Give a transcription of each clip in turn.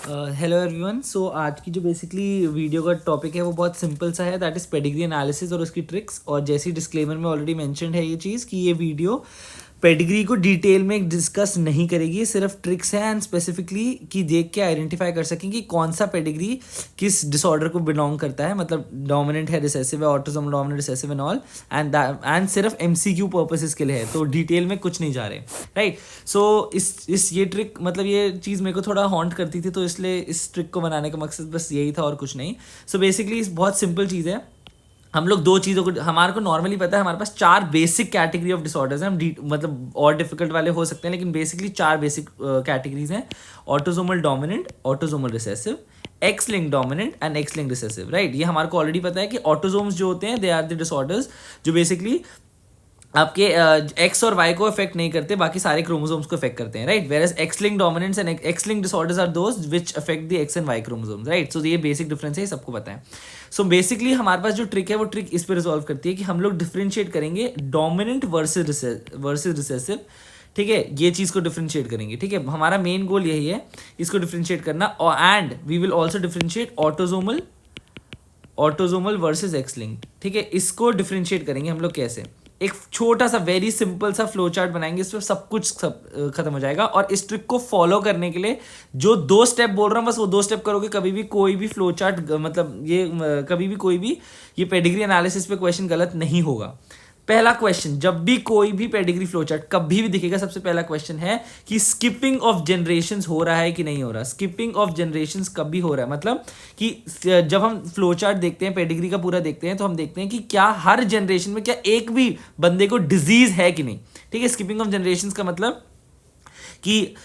Hello everyone. सो आज की जो बेसिकली वीडियो का टॉपिक है वो बहुत सिंपल सा है, दैट इज़ पेडिग्री एनालिसिस और उसकी ट्रिक्स। और जैसी डिस्क्लेमर में ऑलरेडी मेंशन्ड है ये चीज़ कि ये वीडियो पेडिग्री को डिटेल में डिस्कस नहीं करेगी, सिर्फ ट्रिक्स हैं एंड स्पेसिफिकली कि देख के आइडेंटिफाई कर सकें कि कौन सा पेडिग्री किस डिसऑर्डर को बिलोंग करता है, मतलब डोमिनेंट है, रिसेसिव है, autosomal dominant, recessive and all, and सिर्फ एमसीक्यू पर्पसेस के लिए है, तो डिटेल में कुछ नहीं जा रहे, राइट। सो इस ये ट्रिक, मतलब ये चीज़ मेरे को थोड़ा हॉन्ट करती थी, तो इसलिए इस ट्रिक को बनाने का मकसद बस यही था और कुछ नहीं। सो बेसिकली बहुत सिंपल चीज़ है। हम लोग दो चीज़ों को, हमारे को नॉर्मली पता है हमारे पास 4 बेसिक कैटेगरी ऑफ डिसऑर्डर्स हैं। हम मतलब और डिफिकल्ट वाले हो सकते हैं, लेकिन बेसिकली 4 बेसिक कैटेगरीज हैं: autosomal dominant, autosomal recessive, x link dominant and X link recessive, right. ये हमारे को ऑलरेडी पता है कि ऑटोसोम्स जो होते हैं दे आर द डिसऑर्डर्स जो बेसिकली आपके एक्स और वाई को इफेक्ट नहीं करते, बाकी सारे क्रोमोसोम्स को इफेक्ट करते हैं, right. Whereas X link dominance and X link disorders are those which affect the X and Y chromosomes, right. So ये बेसिक डिफरेंस है, ये सबको पता है। सो बेसिकली हमारे पास जो ट्रिक है वो ट्रिक इस पर रिजॉल्व करती है कि हम लोग डिफ्रेंशिएट करेंगे डोमिनेंट वर्सेज रिसेसिव, ठीक है। ये चीज़ को डिफ्रेंशिएट करेंगे, ठीक है। हमारा मेन गोल यही है, इसको डिफ्रेंशिएट करना। और and we will also differentiate autosomal versus X link, ठीक है। इसको डिफ्रेंशिएट करेंगे हम लोग कैसे, एक छोटा सा वेरी सिंपल सा फ्लो चार्ट बनाएंगे, इसमें सब कुछ खत्म हो जाएगा। और इस ट्रिक को फॉलो करने के लिए जो 2 स्टेप बोल रहा हूँ बस वो 2 स्टेप करोगे, कभी भी कोई भी फ्लो चार्ट, मतलब ये कभी भी कोई भी ये पेडिग्री एनालिसिस पे क्वेश्चन गलत नहीं होगा। पहला क्वेश्चन, जब भी कोई भी पेडिग्री फ्लो चार्ट कभी भी दिखेगा, सबसे पहला क्वेश्चन है कि स्किपिंग ऑफ जनरेशंस हो रहा है कि नहीं हो रहा। स्किपिंग ऑफ जनरेशंस कभी हो रहा है, मतलब कि जब हम फ्लो चार्ट देखते हैं, पेडिग्री का पूरा देखते हैं, तो हम देखते हैं कि क्या हर जनरेशन में क्या एक भी बंदे को डिजीज है कि नहीं, ठीक है। स्किपिंग ऑफ जनरेशंस का मतलब कि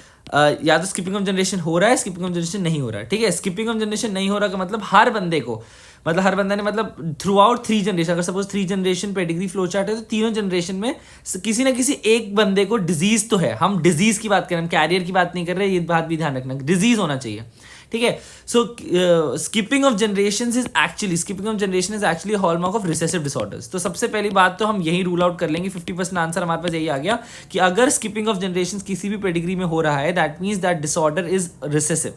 या तो स्किपिंग ऑफ जनरेशन हो रहा है, स्किपिंग ऑफ जनरेशन नहीं हो रहा है, ठीक है। स्किपिंग ऑफ जनरेशन नहीं हो रहा का मतलब हर बंदे को, मतलब हर बंदा ने, मतलब थ्रू आउट 3 जनरेशन, अगर suppose 3 generation pedigree flow chart है तो तीनों जनरेशन में किसी ना किसी एक बंदे को डिजीज तो है। हम डिजीज की बात कर रहे हैं, हम कैरियर की बात नहीं कर रहे, ये बात भी ध्यान रखना, डिजीज होना चाहिए, ठीक है। So skipping of generation is actually hallmark of recessive disorders. तो सबसे पहली बात तो हम यही रूल आउट कर लेंगे, 50% आंसर हमारे पास यही आ गया कि अगर स्किपिंग ऑफ जनरेशन किसी भी पेडिग्री में हो रहा है, that means that disorder is recessive.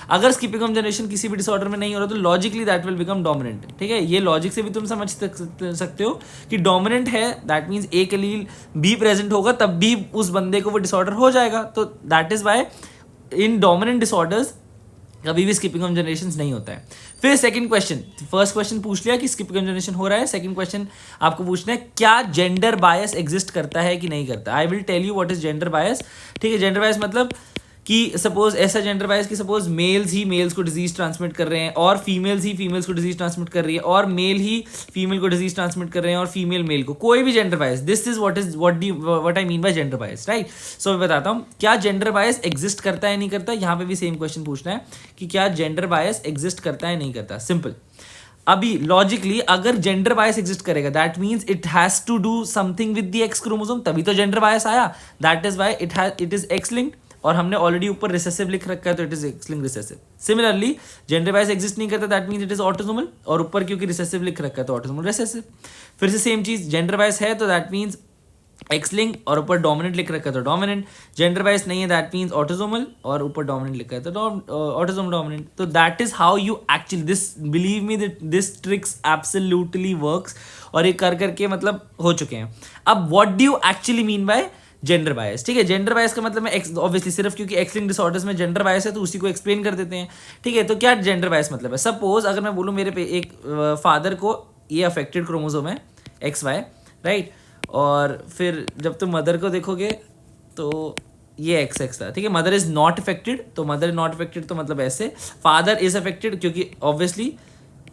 अगर स्किपिंग ऑफ जनरेशन किसी भी डिसऑर्डर में नहीं हो रहा तो logically that will become dominant, ठीक है। ये लॉजिक से भी तुम समझ सकते हो कि डोमिनेंट है, दैट मीन्स एक एलील बी प्रेजेंट होगा तब भी उस बंदे को वो डिसऑर्डर हो जाएगा। तो that is why in dominant disorders कभी भी स्किपिंग ऑफ जनरेशन नहीं होता है। फिर सेकंड क्वेश्चन, फर्स्ट क्वेश्चन पूछ लिया कि स्किपिंग ऑफ जनरेशन हो रहा है, सेकंड क्वेश्चन आपको पूछना है क्या जेंडर बायस एग्जिस्ट करता है कि नहीं करता। I will tell you what is gender bias, ठीक है। जेंडर बायस मतलब कि सपोज ऐसा जेंडर बायस कि सपोज मेल्स ही मेल्स को डिजीज ट्रांसमिट कर रहे हैं और फीमेल्स ही फीमेल्स को डिजीज ट्रांसमिट कर रही है और मेल ही फीमेल को डिजीज ट्रांसमिट कर रहे हैं और फीमेल मेल को, कोई भी gender bias, this is what I mean by gender bias, right. So मैं बताता हूँ क्या जेंडर बायस एग्जिस्ट करता है नहीं करता। यहाँ पे भी सेम क्वेश्चन पूछना है कि क्या जेंडर बायस एग्जिस्ट करता है नहीं करता। सिंपल, अभी लॉजिकली अगर जेंडर बायस एग्जिस्ट करेगा that means it has to do something with the X chromosome, तभी तो जेंडर बायस आया। That is why it is X linked, और हमने ऑलरेडी ऊपर रिसेसिव लिख रखा है तो it is X link recessive. Similarly gender bias exist नहीं करता that means it is autosomal, और ऊपर क्योंकि रिसेसिव लिख रखा है तो ऑटोसोमल रिसेसिव। फिर से सेम चीज, जेंडर बायस है तो दैट मीन्स एक्स लिंक, और ऊपर डोमिनेंट लिख रखा है तो डोमिनेंट। जेंडर बायस नहीं है दैट मीन्स ऑटोसोमल, और ऊपर डोमिनेंट लिखा है तो ऑटोसोमल डोमिनेंट। तो that is how you actually this, believe me that this tricks absolutely works, और ये कर करके मतलब हो चुके हैं। अब what do you actually mean by gender bias, ठीक है। जेंडर बायस का मतलब मैं ऑब्वियसली सिर्फ क्योंकि एक्स लिंक डिसऑर्डर्स में जेंडर बायस है तो उसी को एक्सप्लेन कर देते हैं, ठीक है। तो क्या जेंडर बायस मतलब है, सपोज अगर मैं बोलूँ मेरे पे एक फादर को ये अफेक्टेड क्रोमोसोम है एक्स वाई, राइट, और फिर जब तुम मदर को देखोगे तो ये एक्स एक्स था, ठीक है। मदर इज नॉट अफेक्टेड, तो मदर इज नॉट अफेक्टेड तो मतलब ऐसे, फादर इज अफेक्टेड क्योंकि ऑब्वियसली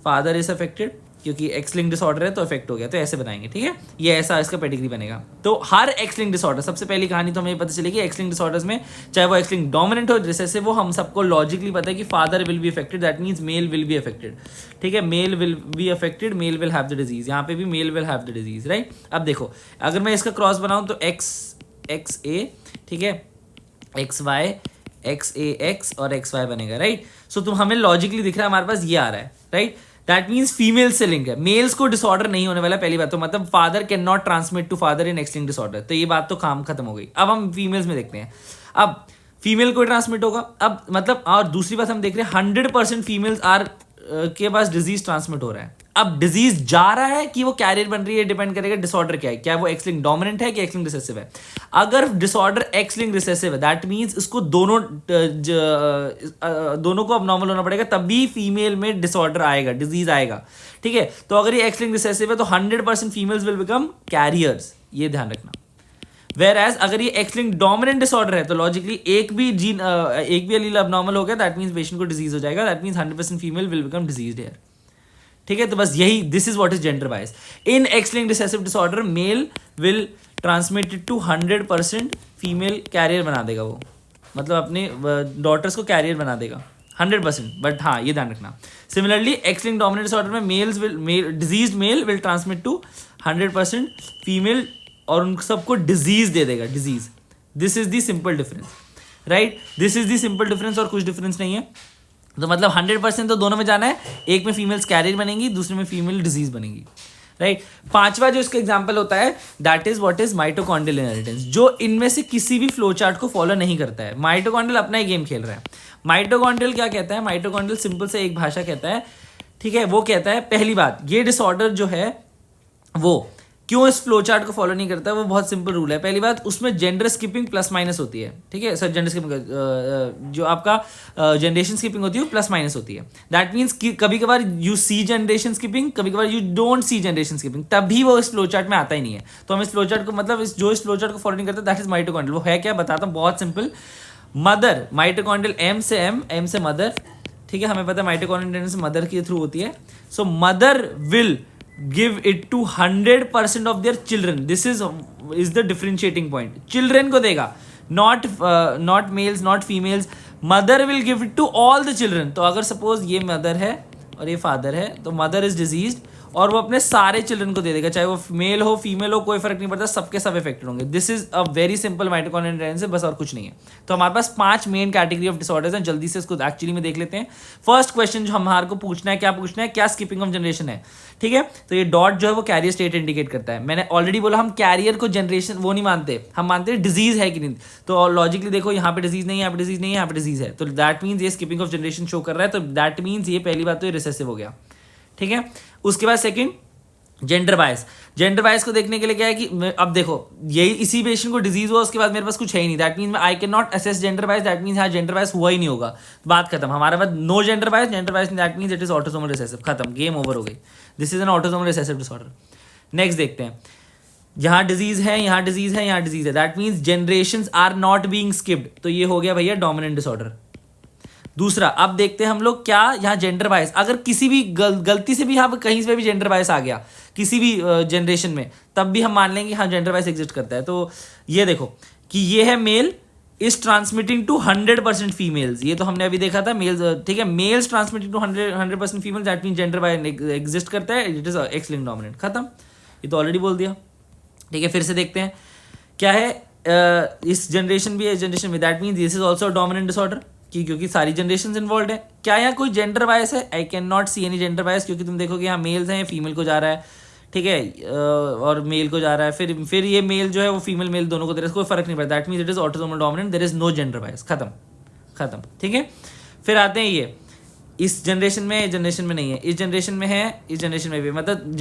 फादर इज अफेक्टेड क्योंकि एक्स लिंक डिसऑर्डर है तो इफेक्ट हो गया, तो ऐसे बनाएंगे, ठीक है। ये ऐसा इसका पेडिग्री बनेगा। तो हर एक्स लिंक डिसऑर्डर, सबसे पहली कहानी तो हमें पता चलेगी एक्स लिंक डिसऑर्डर्स में चाहे वो एक्स लिंक डोमिनेंट हो रिसेसिव वो, हम सबको लॉजिकली पता है कि father will be affected, that means male will be affected, ठीक है। Male will be affected, male will have the disease, यहाँ पे भी male will have the disease, right. अब देखो अगर मैं इसका क्रॉस बनाऊँ तो एक्स ए, ठीक है, एक्स वाई, एक्स ए एक्स और एक्स वाई बनेगा, राइट। सो तुम हमें लॉजिकली दिख रहा है हमारे पास ये आ रहा है, राइट। दैट मीन्स फीमेल से लिंक है, मेल्स को डिसऑर्डर नहीं होने वाला, पहली बात तो मतलब father can not transmit to father in X link disorder, तो ये बात तो काम खत्म हो गई। अब हम फीमेल्स में देखते हैं। अब फीमेल को ट्रांसमिट होगा। अब मतलब और दूसरी बात हम देख रहे हैं 100% फीमेल्स आर के पास डिजीज ट्रांसमिट हो रहा है। अब डिजीज जा रहा है कि वो कैरियर बन रही है, डिपेंड करेगा डिसऑर्डर क्या है, क्या वो एक्स लिंक डोमिनेंट है कि एक्स लिंक रिसेसिव है। अगर डिसऑर्डर एक्स लिंक रिसेसिव है दैट मींस इसको दोनों को अबनॉर्मल होना पड़ेगा, तभी फीमेल में डिसऑर्डर आएगा, डिजीज आएगा। ठीक है, तो अगर ये एक्स लिंक रिसेसिव है तो 100% फीमेल्स विल बिकम कैरियर्स, ये ध्यान रखना। वेर एज अगर ये एक्स लिंक डोमिनेंट डिसऑर्डर है तो लॉजिकली एक भी एलील अबनॉर्मल हो गया, दैट मींस पेशेंट को डिजीज हो जाएगा, that means 100% female will become diseased here. ठीक है, तो बस यही, this is what is gender bias. In X link recessive disorder male will transmit it to 100% female carrier बना देगा वो, मतलब अपने डॉटर्स को कैरियर बना देगा 100%। बट हाँ ये ध्यान रखना, similarly X link dominant disorder में disease male will transmit to 100% female और उन सबको डिजीज दे देगा, disease. This is the simple difference, right, this is the simple difference और कुछ डिफरेंस नहीं है। तो मतलब 100% तो दोनों में जाना है, एक में फीमेल्स कैरियर बनेंगी, दूसरे में फीमेल डिजीज बनेगी, राइट। पांचवा जो इसका एग्जांपल होता है that is what is mitochondrial inheritance, जो इनमें से किसी भी फ्लो चार्ट को फॉलो नहीं करता है। माइटोकॉन्ड्रियल अपना ही गेम खेल रहा है। माइटोकॉन्ड्रियल क्या कहता है, माइटोकॉन्ड्रियल सिंपल से एक भाषा कहता है, ठीक है, वो कहता है पहली बात, ये डिसऑर्डर जो है वो क्यों इस फ्लो चार्ट को फॉलो नहीं करता है, वो बहुत सिंपल रूल है। पहली बात, उसमें जेंडर स्किपिंग प्लस माइनस होती है, ठीक है, सर जेंडर स्किपिंग जो आपका जनरेशन स्किपिंग होती है वो प्लस माइनस होती है। दैट मीन्स कि कभी कभार यू सी जनरेशन स्किपिंग, कभी कभार you don't see generation skipping, तभी वो इस फ्लो चार्ट में आता ही नहीं है। तो हम इस फ्लो चार्ट को मतलब जो इस फ्लो चार्ट को फॉलो नहीं करता दैट इज माइटोकॉन्ड्रियल। वो है क्या बताता हूँ, बहुत सिंपल। मदर, माइटोकॉन्ड्रियल एम से एम, एम से मदर, ठीक है, हमें पता है माइटोकॉन्ड्रियल से मदर के थ्रू होती है। So mother will give it to 100% of their children. This is the differentiating point. Children को देगा, not males, not females. Mother will give it to all the children. तो अगर suppose ये mother है और ये father है, तो mother is diseased और वो अपने सारे चिल्ड्रन को दे देगा, चाहे वो मेल हो फीमेल हो कोई फर्क नहीं पड़ता, सबके सब इफेक्टेड होंगे। This is a very simple mitochondrial inheritance है, बस और कुछ नहीं है। तो हमारे पास 5 मेन कैटेगरी ऑफ डिसऑर्डर्स हैं, जल्दी से इसको एक्चुअली में देख लेते हैं। फर्स्ट क्वेश्चन जो हमारे को पूछना है, क्या पूछना है, क्या स्किपिंग ऑफ जनरेशन है, ठीक है। तो ये डॉट जो है वो कैरियर स्टेट इंडिकेट करता है। मैंने ऑलरेडी बोला हम कैरियर को जनरेशन वो नहीं मानते, हम मानते हैं डिजीज है कि नहीं। तो लॉजिकली देखो यहाँ पे डिजीज नहीं है, यहाँ पे डिजीज नहीं है, यहाँ पे डिजीज है, तो दैट मीन्स ये स्किपिंग ऑफ जनरेशन शो कर रहा है। तो दैट मीन्स ये पहली बात तो ये रिसेसिव हो गया, ठीक है। उसके बाद सेकंड जेंडर बायस। जेंडर बायस को देखने के लिए क्या है कि अब देखो यही इसी पेशेंट को डिजीज हुआ, उसके बाद मेरे पास कुछ है ही नहीं, that means I can not assess gender bias, that means हाँ जेंडर बायस हुआ ही नहीं होगा, बात खत्म। हमारे पास no gender bias, gender bias that means it is autosomal recessive, खत्म, गेम ओवर हो गई। This is an autosomal recessive disorder. Next देखते हैं, यहाँ डिजीज है, यहाँ डिजीज है, यहाँ डिजीज है, that means generations are not being skipped, तो ये हो गया भैया डोमिनेंट डिसऑर्डर। दूसरा, अब देखते हैं हम लोग क्या यहाँ जेंडर बायस, अगर किसी भी गलती से भी यहाँ कहीं से भी जेंडर बायस आ गया किसी भी जनरेशन में, तब भी हम मान लेंगे हाँ जेंडर बायस एग्जिस्ट करता है। तो ये देखो कि ये है male is transmitting to 100% females, ये तो हमने अभी देखा था मेल्स, ठीक है, males transmitting to 100% females, that mean gender bias exist करता है, it is X link dominant, खत्म, ये तो ऑलरेडी बोल दिया, ठीक है। फिर से देखते हैं क्या है, इस जनरेशन भी है, इस जनरेशन में, that mean this is also dominant disorder, क्योंकि सारी जनरेशन इन्वॉल्व है। क्या यहाँ कोई जेंडर बायस है, आई can not see any gender bias, क्योंकि तुम देखोगे यहाँ मेल्स हैं, फीमेल को जा रहा है, ठीक है, और मेल को जा रहा है, फिर ये मेल जो है वो फीमेल मेल दोनों को दे रहा है, कोई फर्क नहीं पड़ता, that means it is autosomal dominant, there is no gender bias, खत्म, ठीक है। फिर आते हैं ये इस जनरेशन में, इस जनरेशन में नहीं है, इस जनरेशन में है, इस जनरेशन में भी, मतलब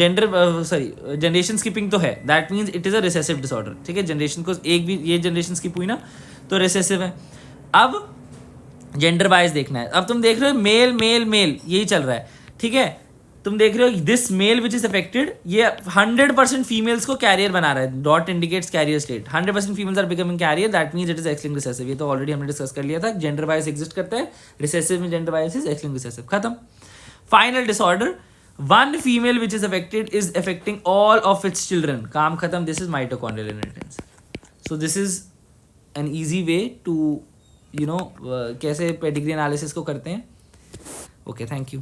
जनरेशन स्किपिंग तो है, that means it is a recessive disorder, ठीक है। जनरेशन को एक भी ये जनरेशन स्किप हुई ना तो रिसेसिव है। अब जेंडर बायस देखना है, अब तुम देख रहे हो मेल मेल मेल यही चल रहा है, ठीक है। तुम देख रहे हो this male which is affected, ये 100% फीमेल्स को कैरियर बना रहा है, dot indicates carrier state, 100% females are becoming carrier, that means it is X link recessive. ये तो ऑलरेडी हमने डिस्कस कर लिया था, जेंडर बायस एग्जिस्ट करता है, रिसेसिव में gender bias is X link recessive, खत्म। Final disorder, one female which is affected is affecting all of its children, काम खत्म, this is mitochondrial inheritance. So this is an easy way to कैसे pedigree analysis को करते हैं। Okay, thank you.